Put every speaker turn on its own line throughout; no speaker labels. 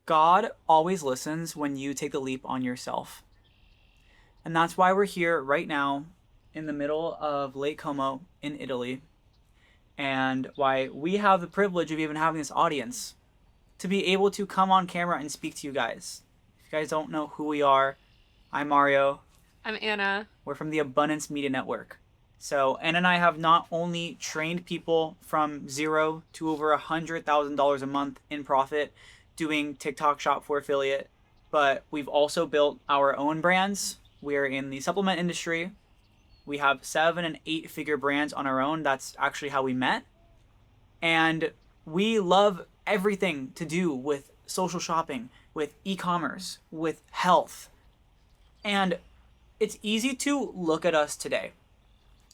God always listens when you take the leap on yourself. And that's why we're here right now in the middle of Lake Como in Italy, and why we have the privilege of even having this audience to be able to come on camera and speak to you guys. If you guys don't know who we are, I'm Mario.
I'm Anna.
We're from the Abundance Media Network. So Anna and I have not only trained people from zero to over $100,000 a month in profit doing TikTok Shop for Affiliate, but we've also built our own brands. We're in the supplement industry. We have 7 and 8 figure brands on our own. That's actually how we met. And we love everything to do with social shopping, with e-commerce, with health. And it's easy to look at us today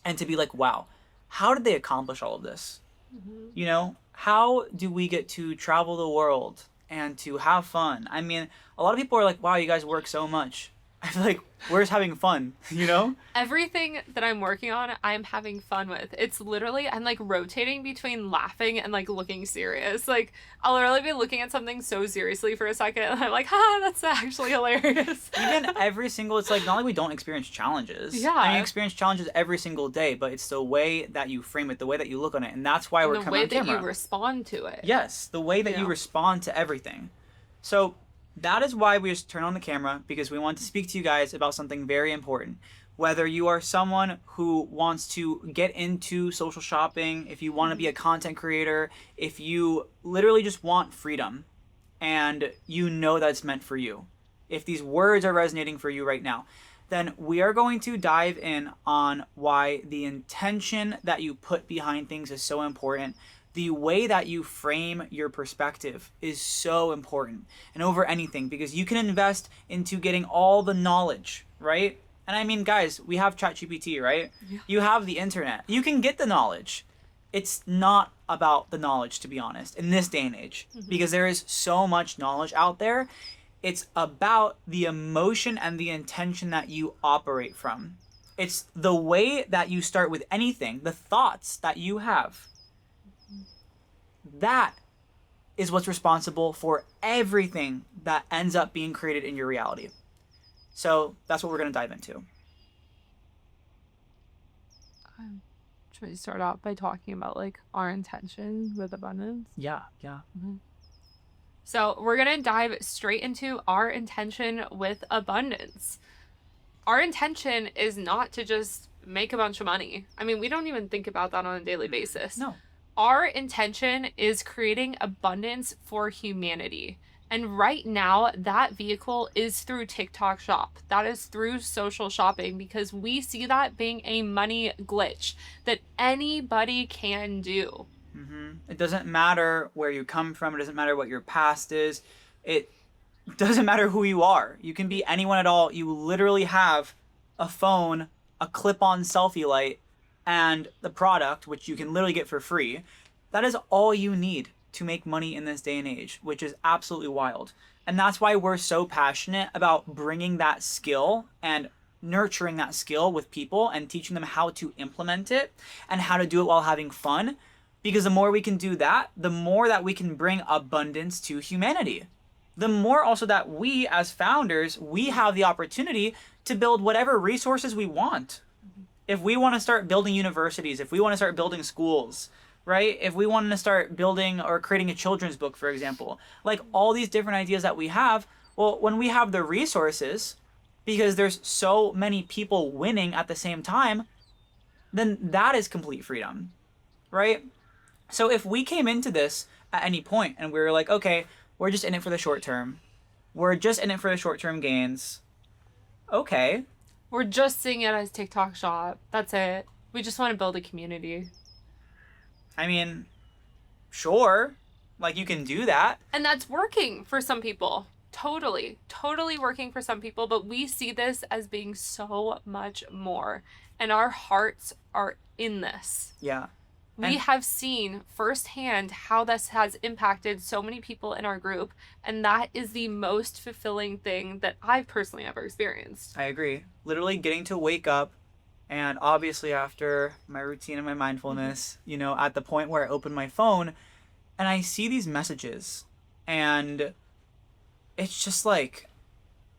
and to be like, wow, how did they accomplish all of this? You know, how do we get to travel the world and to have fun? I mean, a lot of people are like, wow, you guys work so much. I feel like we're just having fun, you know?
Everything that I'm working on, I'm having fun with. It's literally, I'm like rotating between laughing and like looking serious. Like, I'll literally be looking at something so seriously for a second, and I'm like, that's actually hilarious.
Even every single, it's like, not like we don't experience challenges.
Yeah.
I mean, you experience challenges every single day, but it's the way that you frame it, the way that you look on it, and that's why we're coming on camera.
The way that you respond to it.
Yes, the way that you respond to everything. So that is why we just turn on the camera, because we want to speak to you guys about something very important. Whether you are someone who wants to get into social shopping, if you want to be a content creator, if you literally just want freedom and you know that's meant for you, if these words are resonating for you right now, then we are going to dive in on why the intention that you put behind things is so important. The way that you frame your perspective is so important, and over anything, because you can invest into getting all the knowledge, right? And I mean, guys, we have ChatGPT, right? Yeah. You have the internet. You can get the knowledge. It's not about the knowledge, to be honest, in this day and age, because there is so much knowledge out there. It's about the emotion and the intention that you operate from. It's the way that you start with anything, the thoughts that you have. That is what's responsible for everything that ends up being created in your reality. So that's what we're going to dive into.
Should we start out by talking about like our intention with abundance?
Yeah.
So we're going to dive straight into our intention with abundance. Our intention is not to just make a bunch of money. I mean, we don't even think about that on a daily basis.
No.
Our intention is creating abundance for humanity. And right now, that vehicle is through TikTok Shop. That is through social shopping, because we see that being a money glitch that anybody can do.
It doesn't matter where you come from. It doesn't matter what your past is. It doesn't matter who you are. You can be anyone at all. You literally have a phone, a clip-on selfie light, and the product, which you can literally get for free. That is all you need to make money in this day and age, which is absolutely wild. And that's why we're so passionate about bringing that skill and nurturing that skill with people and teaching them how to implement it and how to do it while having fun. Because the more we can do that, the more that we can bring abundance to humanity. The more also that we as founders, we have the opportunity to build whatever resources we want. If we want to start building universities, if we want to start building schools, right? If we want to start building or creating a children's book, for example, like all these different ideas that we have, well, when we have the resources, because there's so many people winning at the same time, then that is complete freedom, right? So if we came into this at any point and we were like, okay, we're just in it for the short term. We're just in it for the short-term gains. Okay.
We're just seeing it as TikTok Shop. That's it. We just want to build a community.
I mean, sure. Like, you can do that.
And that's working for some people. Totally working for some people. But we see this as being so much more. And our hearts are in this.
Yeah.
We have seen firsthand how this has impacted so many people in our group. And that is the most fulfilling thing that I've personally ever experienced.
I agree. Literally getting to wake up, and obviously after my routine and my mindfulness, you know, at the point where I open my phone and I see these messages, and it's just like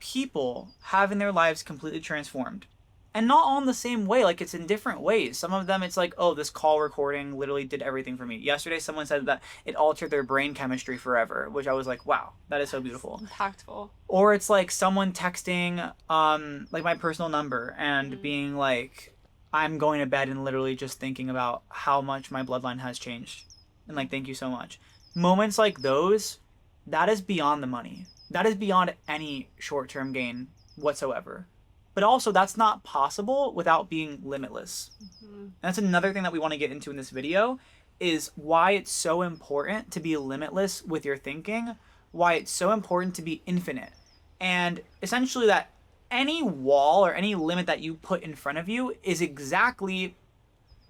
people having their lives completely transformed. And not all in the same way, like it's in different ways. Some of them it's like, oh, this call recording literally did everything for me. Yesterday someone said that it altered their brain chemistry forever, which I was like, wow, that is so beautiful.
Impactful.
Or it's like someone texting like my personal number and being like, I'm going to bed and literally just thinking about how much my bloodline has changed. And like, thank you so much. Moments like those, that is beyond the money. That is beyond any short-term gain whatsoever. But also, that's not possible without being limitless. And that's another thing that we want to get into in this video, is why it's so important to be limitless with your thinking, why it's so important to be infinite. And essentially that any wall or any limit that you put in front of you is exactly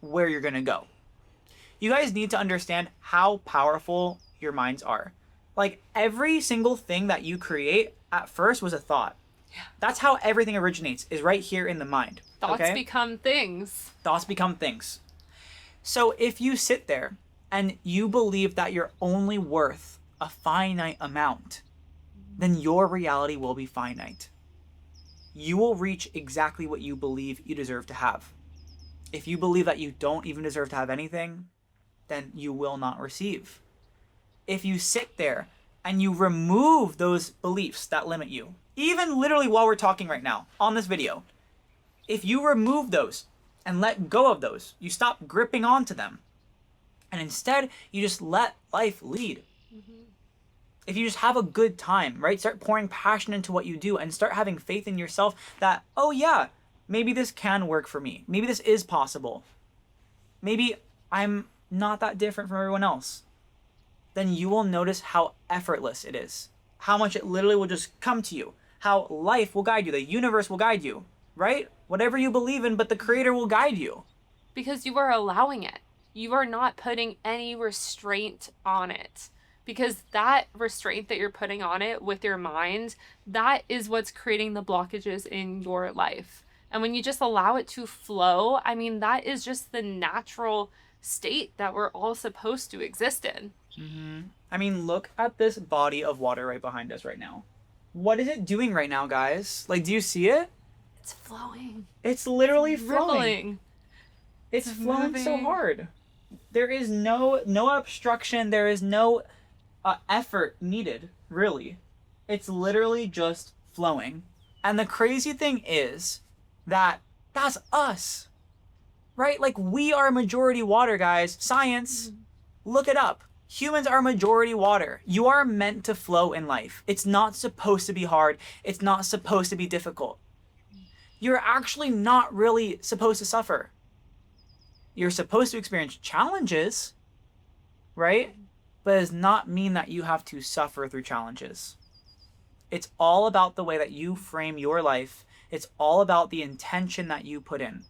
where you're going to go. You guys need to understand how powerful your minds are. Like every single thing that you create at first was a thought.
Yeah.
That's how everything originates, is right here in the mind.
Thoughts
okay?
become things.
Thoughts become things. So if you sit there and you believe that you're only worth a finite amount, then your reality will be finite. You will reach exactly what you believe you deserve to have. If you believe that you don't even deserve to have anything, then you will not receive. If you sit there and you remove those beliefs that limit you, even literally while we're talking right now on this video, if you remove those and let go of those, you stop gripping onto them, and instead you just let life lead. If you just have a good time, right? Start pouring passion into what you do and start having faith in yourself that, oh yeah, maybe this can work for me. Maybe this is possible. Maybe I'm not that different from everyone else. Then you will notice how effortless it is. How much it literally will just come to you. How life will guide you. The universe will guide you, right? Whatever you believe in, but the creator will guide you.
Because you are allowing it. You are not putting any restraint on it. Because that restraint that you're putting on it with your mind, that is what's creating the blockages in your life. And when you just allow it to flow, I mean, that is just the natural state that we're all supposed to exist in.
I mean, look at this body of water right behind us right now. What is it doing right now, guys? Like, do you see it?
It's flowing.
It's literally flowing.
Rippling.
It's flowing so
moving.
hard. There is no obstruction. There is no effort needed, really. It's literally just flowing. And the crazy thing is that that's us, right? Like, we are majority water, guys. Science, look it up. Humans are majority water. You are meant to flow in life. It's not supposed to be hard. It's not supposed to be difficult. You're actually not really supposed to suffer. You're supposed to experience challenges, right? But it does not mean that you have to suffer through challenges. It's all about the way that you frame your life. It's all about the intention that you put in.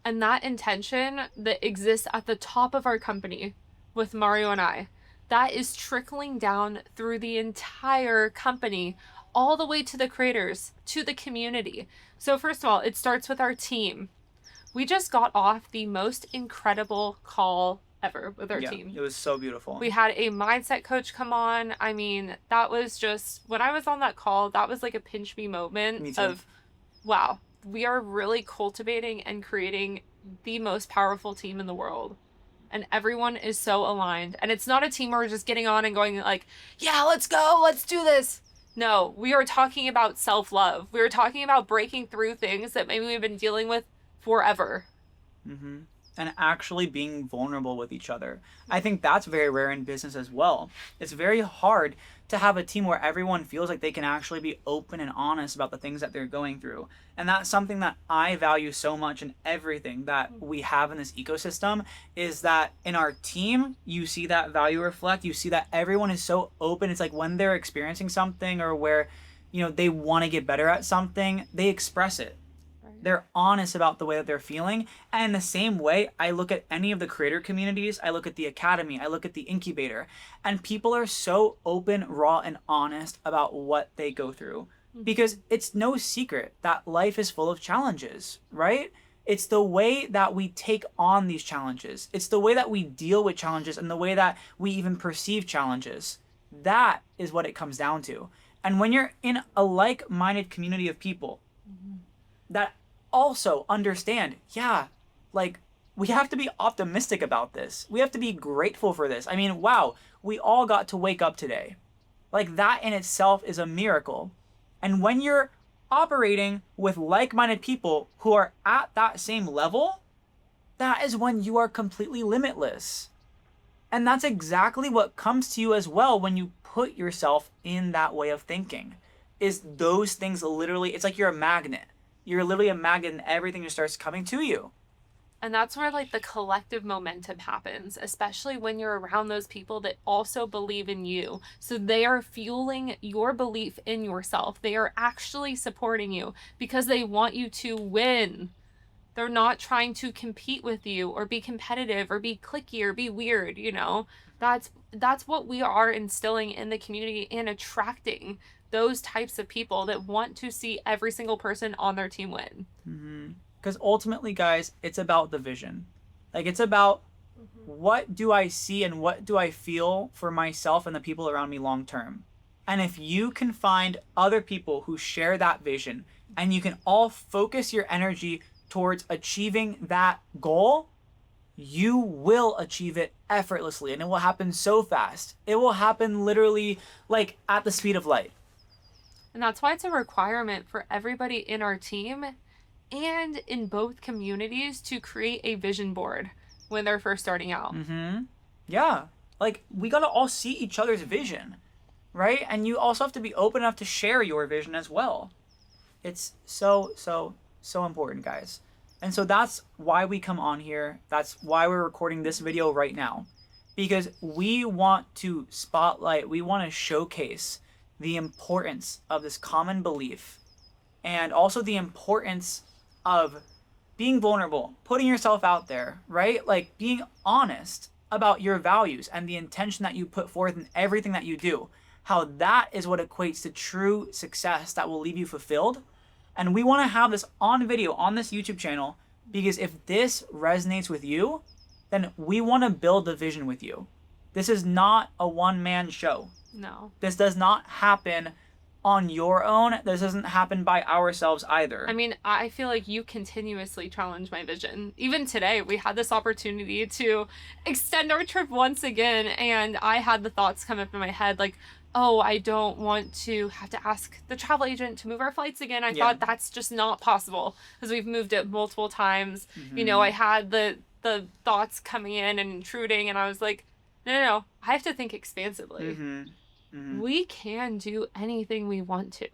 And that intention that exists at the top of our company with Mario and I, that is trickling down through the entire company, all the way to the creators, to the community. So first of all, it starts with our team. We just got off the most incredible call ever with our team.
It was so beautiful.
We had a mindset coach come on. I mean, that was just, when I was on that call, that was like a pinch me moment of, wow, we are really cultivating and creating the most powerful team in the world. And everyone is so aligned. And it's not a team where we're just getting on and going like, yeah, let's go, let's do this. No, we are talking about self-love. We are talking about breaking through things that maybe we've been dealing with forever.
And actually being vulnerable with each other. I think that's very rare in business as well. It's very hard to have a team where everyone feels like they can actually be open and honest about the things that they're going through. And that's something that I value so much in everything that we have in this ecosystem, is that in our team, you see that value reflect. You see that everyone is so open. It's like when they're experiencing something or where, you know, they want to get better at something, they express it. They're honest about the way that they're feeling. And in the same way, I look at any of the creator communities, I look at the academy, I look at the incubator, and people are so open, raw, and honest about what they go through. Because it's no secret that life is full of challenges, right? It's the way that we take on these challenges. It's the way that we deal with challenges and the way that we even perceive challenges That is what it comes down to. And when you're in a like-minded community of people that also understand, yeah, like, we have to be optimistic about this. We have to be grateful for this. I mean, wow, we all got to wake up today. Like, that in itself is a miracle. And when you're operating with like-minded people who are at that same level, that is when you are completely limitless. And that's exactly what comes to you as well when you put yourself in that way of thinking. Is those things literally, it's like you're a magnet. You're literally a magnet and everything just starts coming to you.
And that's where like the collective momentum happens, especially when you're around those people that also believe in you. So they are fueling your belief in yourself. They are actually supporting you because they want you to win. They're not trying to compete with you or be competitive or be cliquey or be weird, you know. That's what we are instilling in the community and attracting those types of people that want to see every single person on their team win.
Because ultimately, guys, it's about the vision. Like, it's about what do I see and what do I feel for myself and the people around me long term. And if you can find other people who share that vision and you can all focus your energy towards achieving that goal, you will achieve it effortlessly, and it will happen so fast. It will happen literally like at the speed of light.
And that's why it's a requirement for everybody in our team and in both communities to create a vision board when they're first starting out.
Yeah. Like, we gotta all see each other's vision, right? And you also have to be open enough to share your vision as well. It's so important, guys. And so that's why we come on here. That's why we're recording this video right now. Because we want to spotlight, we want to showcase the importance of this common belief and also the importance of being vulnerable, putting yourself out there, right? Like, being honest about your values and the intention that you put forth in everything that you do. How that is what equates to true success that will leave you fulfilled. And we want to have this on video on this YouTube channel because if this resonates with you, then we want to build the vision with you. This is not a one-man show.
No.
This does not happen on your own. This doesn't happen by ourselves either.
I mean, I feel like you continuously challenge my vision. Even today, we had this opportunity to extend our trip once again, and I had the thoughts come up in my head like, oh, I don't want to have to ask the travel agent to move our flights again. I thought that's just not possible because we've moved it multiple times. You know, I had the thoughts coming in and intruding, and I was like, no, I have to think expansively. We can do anything we want to.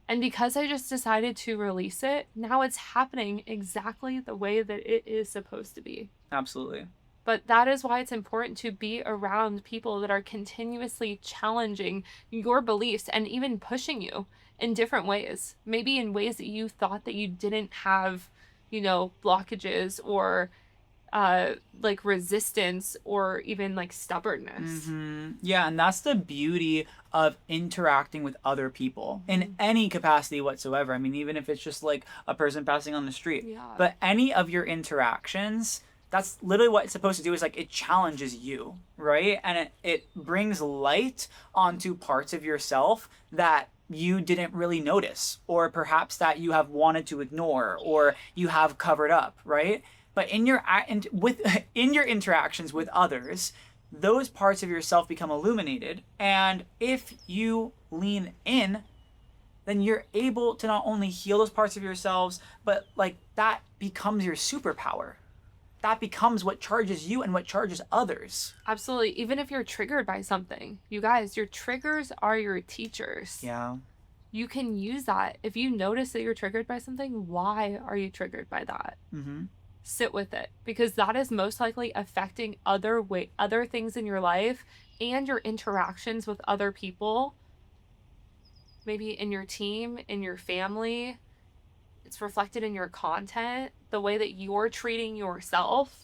And because I just decided to release it, now it's happening exactly the way that it is supposed to be.
Absolutely.
But that is why it's important to be around people that are continuously challenging your beliefs and even pushing you in different ways. Maybe in ways that you thought that you didn't have, you know, blockages or like resistance or even like stubbornness.
Yeah, and that's the beauty of interacting with other people in any capacity whatsoever. I mean, even if it's just like a person passing on the street. But any of your interactions, that's literally what it's supposed to do, is like it challenges you, right? And it brings light onto parts of yourself that you didn't really notice, or perhaps that you have wanted to ignore or you have covered up, right? But in your interactions with others, those parts of yourself become illuminated. And if you lean in, then you're able to not only heal those parts of yourselves, but like that becomes your superpower. That becomes what charges you and what charges others.
Absolutely. Even if you're triggered by something, you guys, your triggers are your teachers.
Yeah.
You can use that. If you notice that you're triggered by something, why are you triggered by that? Sit with it, because that is most likely affecting other things in your life and your interactions with other people. Maybe in your team, in your family. It's reflected in your content, the way that you're treating yourself.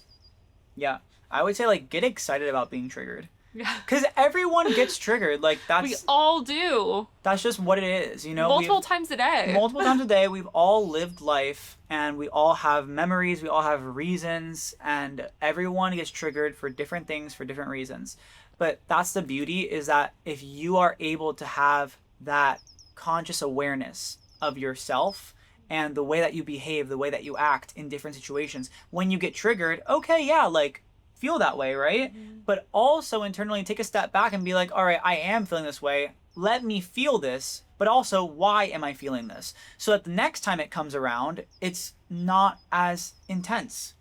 Yeah. I would say, like, get excited about being triggered.
Yeah.
Because everyone gets triggered. Like,
We all do.
That's just what it is, you know?
Multiple times a day.
Multiple times a day. We've all lived life, and we all have memories. We all have reasons, and everyone gets triggered for different things for different reasons. But that's the beauty, is that if you are able to have that conscious awareness of yourself and the way that you behave, the way that you act in different situations, when you get triggered, okay, yeah, like feel that way, right? But also internally take a step back and be like, all right, I am feeling this way. Let me feel this, but also why am I feeling this? So that the next time it comes around, it's not as intense.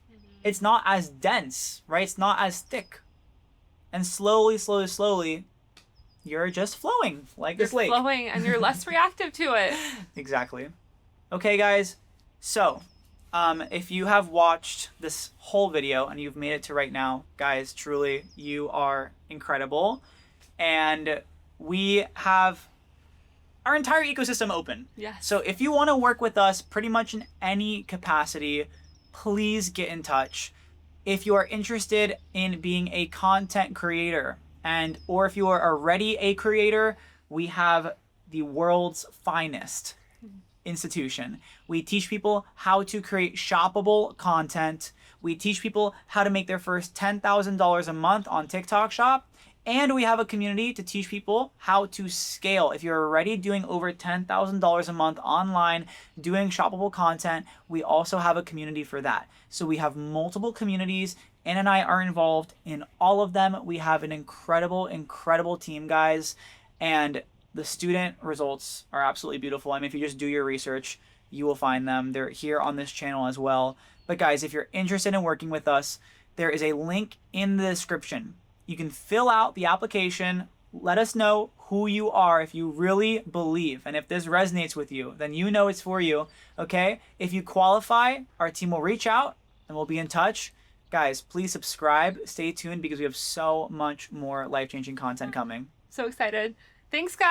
It's not as dense, right? It's not as thick. And slowly, slowly, slowly, you're just flowing like this lake.
Flowing, and you're less reactive to it.
Exactly. Okay, guys. So, if you have watched this whole video and you've made it to right now, guys, truly, you are incredible. And we have our entire ecosystem open.
Yes.
So if you want to work with us pretty much in any capacity, please get in touch. If you are interested in being a content creator, and or if you are already a creator, we have the world's finest institution. We teach people how to create shoppable content. We teach people how to make their first $10,000 a month on TikTok Shop. And we have a community to teach people how to scale. If you're already doing over $10,000 a month online, doing shoppable content, we also have a community for that. So we have multiple communities. Ann and I are involved in all of them. We have an incredible, incredible team, guys. And the student results are absolutely beautiful. I mean, if you just do your research, you will find them. They're here on this channel as well. But guys, if you're interested in working with us, there is a link in the description. You can fill out the application. Let us know who you are if you really believe. And if this resonates with you, then you know it's for you, okay? If you qualify, our team will reach out and we'll be in touch. Guys, please subscribe. Stay tuned because we have so much more life-changing content coming.
So excited. Thanks, guys.